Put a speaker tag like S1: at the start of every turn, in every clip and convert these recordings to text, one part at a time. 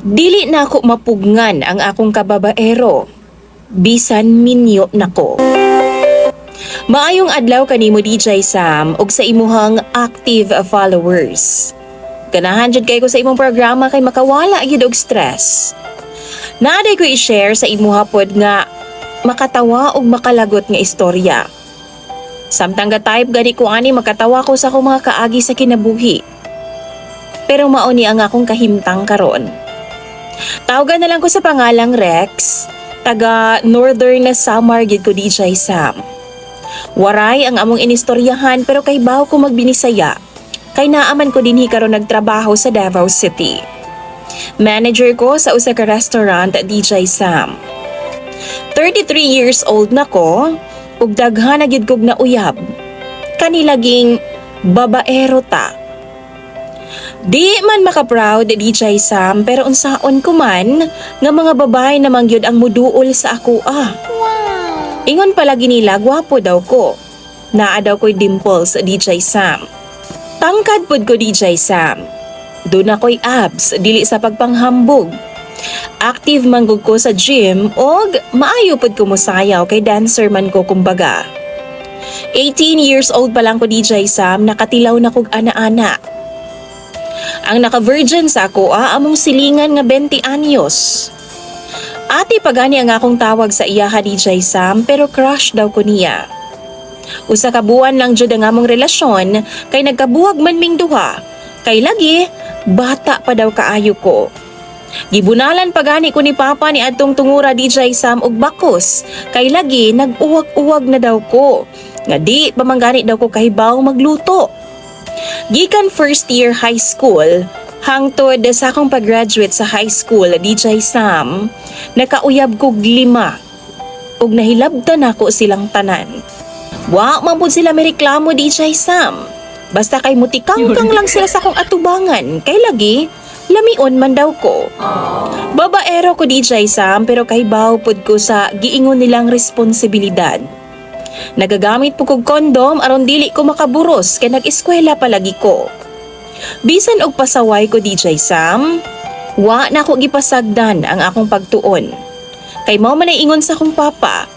S1: Dili na ako mapugngan ang akong kababaero. Bisan minyo nako. Maayong adlaw kanimo DJ Sam ug sa imuhang active followers. Ganahan jud kay ko sa imong programa kay makawala gyud og stress. Naaday ko i-share sa imuha pod nga makatawa ug makalagot nga istorya. Samtang ga-type gani ko ani makatawa ko sa akong mga kaagi sa kinabuhi. Pero mao ni ang akong kahimtang karon. Tawagan na lang ko sa pangalang Rex, taga Northern Samar gid ko DJ Sam. Waray ang among inistoryahan pero kay baw ko magbinisaya. Kay naaman ko dinhi karon nagtrabaho sa Davao City. Manager ko sa usa ka restaurant DJ Sam. 33 years old na ko ug daghan na gyud kog nauyab. Kanilaging babaero ta. Di man maka-proud DJ Sam pero unsaon ko man nga mga babae namang gyud ang muduol sa ako ah. Ingon palagi nila gwapo daw ko. Naa daw ko'y dimples DJ Sam. Tangkad pod ko DJ Sam. Doon ako'y abs dili sa pagpanghambog. Active manggug ko sa gym og maayo pod ko mosayaw kay dancer man ko kumbaga. 18 years old pa lang ko DJ Sam nakatilaw na kog ana-ana. Ang naka-virgin sa ako among silingan nga 20 anyos. Ate pagani ang akong tawag sa iya ha DJ Sam pero crush daw ko niya. Usa ka buwan lang jud ang among relasyon kay nagkabuwag man ming duha. Kay lagi bata pa daw kaayo ko. Gibunalan pagani ko ni Papa ni adtong tungura DJ Sam og bakos kay lagi nag-uwag-uwag na daw ko. Nga di pamanggani daw ko kahibaw magluto. Gikan first year high school hangtod sa akong pag-graduate sa high school DJ Sam, nakauyab kog 5 ug nahilabtan ako silang tanan. Wa man pud sila may reklamo DJ Sam. Basta kay mutikangkang lang sila sa akong atubangan kay lagi lamion man daw ko. Babaero ko DJ Sam pero kahibaw pud ko sa giingon nilang responsibilidad. Nagagamit po kog kondom aron dili ko makaburos kay nag-eskwela palagi ko. Bisan og pasaway ko DJ Sam, wa na ako gipasagdan ang akong pagtuon. Kay mao man ay ingon sa akong papa.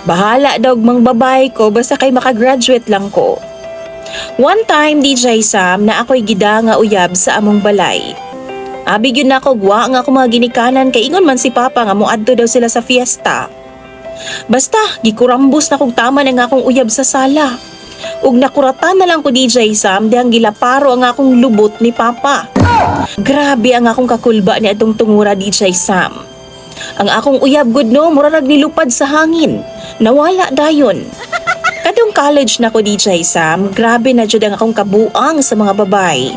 S1: Bahala daw mang babay ko basta kay makagraduate lang ko. One time DJ Sam na ako'y gida nga uyab sa among balay. Abi gyud na ako gwa nga ako mga ginikanan kay ingon man si papa nga moadto daw sila sa fiesta. Basta gikurambos na kog tama nga akong uyab sa sala. Ug nakuratan na lang ko DJ Sam dihang gilaparo ang akong lubot ni Papa. Grabe ang akong kakulba ni atong tungura DJ Sam. Ang akong uyab gud no mura nilupad sa hangin. Nawala dayon. Kadtong college na ko DJ Sam, grabe na jud ang akong kabuang sa mga babay.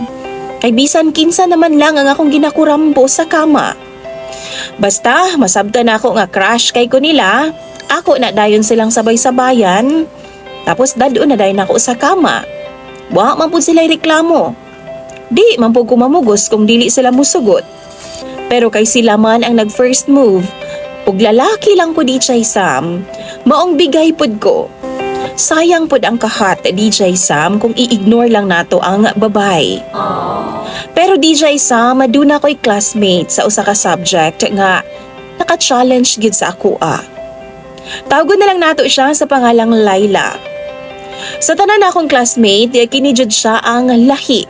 S1: Kay bisan kinsa naman lang ang akong ginakurambo sa kama. Basta masabtan na ako nga crush kay ko nila. Ako na dayon silang sabay-sabayan. Tapos dado na dayon ako sa kama. Wa man pud sila reklamo. Di man pud ko mamugos kung dili sila musugot. Pero kay sila man ang nag-first move, ug lalaki lang ko DJ Sam, maong bigay pud ko. Sayang pud ang kahat DJ Sam kung i-ignore lang nato ang babay. Pero DJ Sam, aduna ko'y classmate sa usa ka subject nga naka-challenge gid sa ako ah. Tawgon na lang nato siya sa pangalang Laila. Sa tanan akong classmate, kini jud siya ang lahi.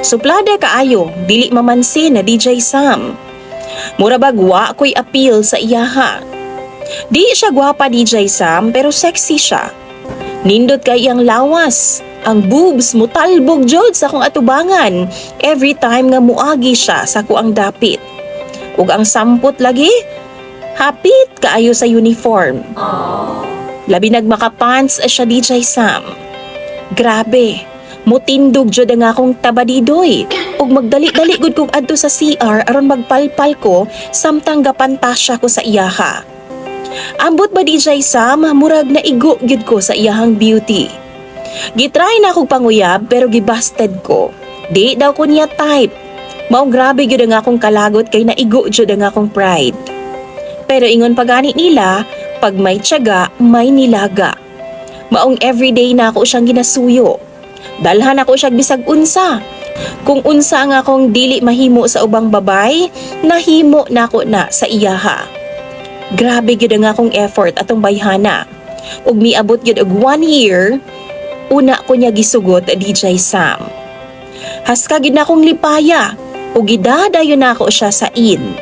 S1: Suplada kaayo, dili mamansin na DJ Sam. Mura bagwa ko'y appeal sa iyaha. Di siya gwapa DJ Sam pero sexy siya. Nindot kay iyang lawas. Ang boobs mo talbog jud sa akong atubangan every time nga muagi siya sa kuang dapit. Ug ang sampot lagi, hapit kaayo sa uniform. Labi nagmaka-pants siya DJ Sam. Grabe, mutindog jud ang akong tabadidoy. Ug magdali-dali gud kog adto sa CR aron magpalpal ko samtang gapantasya ko sa iyaha. Ambot ba DJ Sam, murag na igo gyud ko sa iyahang beauty. Gitry na akong panguyab pero gibasted ko. Di daw ko niya type. Maong grabe gyud ang akong kalagot kay naigo jud ang akong pride. Pero ingon pagani nila, pag may tiyaga, may nilaga. Maong everyday na ako siyang ginasuyo. Dalhan ako siya bisag unsa. Kung unsa nga akong dili mahimo sa ubang babay, nahimo nako na sa iyaha. Grabe gyud ang akong effort atong bayhana. Ug miabot gyud og 1 year, una ko niya gisugot DJ Sam. Haska gyud na akong lipaya ug gidadayon nako siya sa in.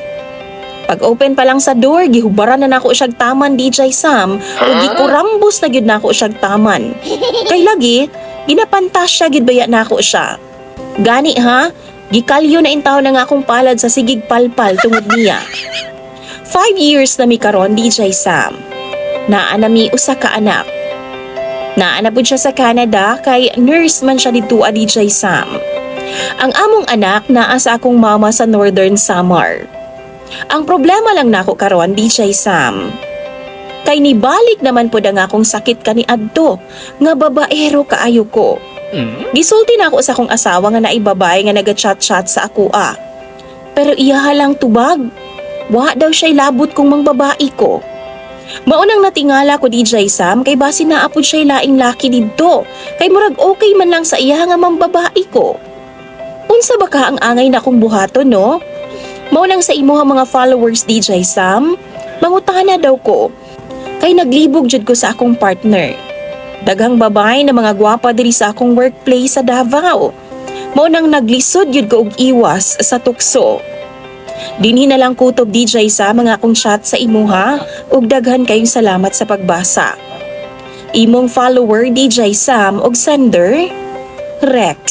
S1: Pag open pa lang sa door, gihubaran na nako siya taman DJ Sam ug gikurambos na gyud nako siya taman. Kay lagi ginapantasya gyud baya nako siya. Gani ha, gikalyo na intaw na nga akong palad sa sigig palpal tungod niya. 5 years na mi karon DJ Sam. Naa na mi usa ka anak. Naa na pud siya sa Canada kay nurse man siya dito DJ Sam. Ang among anak naa sa akong mama sa Northern Samar. Ang problema lang nako karon DJ Sam, kay nibalik naman pud ang akong sakit kaniadto nga babaero kaayo ko. Gisulti na ako sa akong asawa nga naibabay nga naga-chat-chat sa ako Pero iyaha lang tubag. Wa daw siya'y labot kung mang babae ko. Maunang natingala ko DJ Sam kay basi naapod siya'y laing laki didto. Kay murag okay man lang sa iya nga mang babae ko. Unsa ba ka ang angay na kong buhaton no? Maunang sa imo nga mga followers DJ Sam, mangutana daw ko. Kay naglibog jud ko sa akong partner. Daghang babae na mga gwapa diri sa akong workplace sa Davao. Maunang naglisod jud ko og iwas sa tukso. Dinhi na lang kutob DJ sa mga akong chat sa imuha ug daghan kayong salamat sa pagbasa. Imong follower DJ Sam og sender Rex.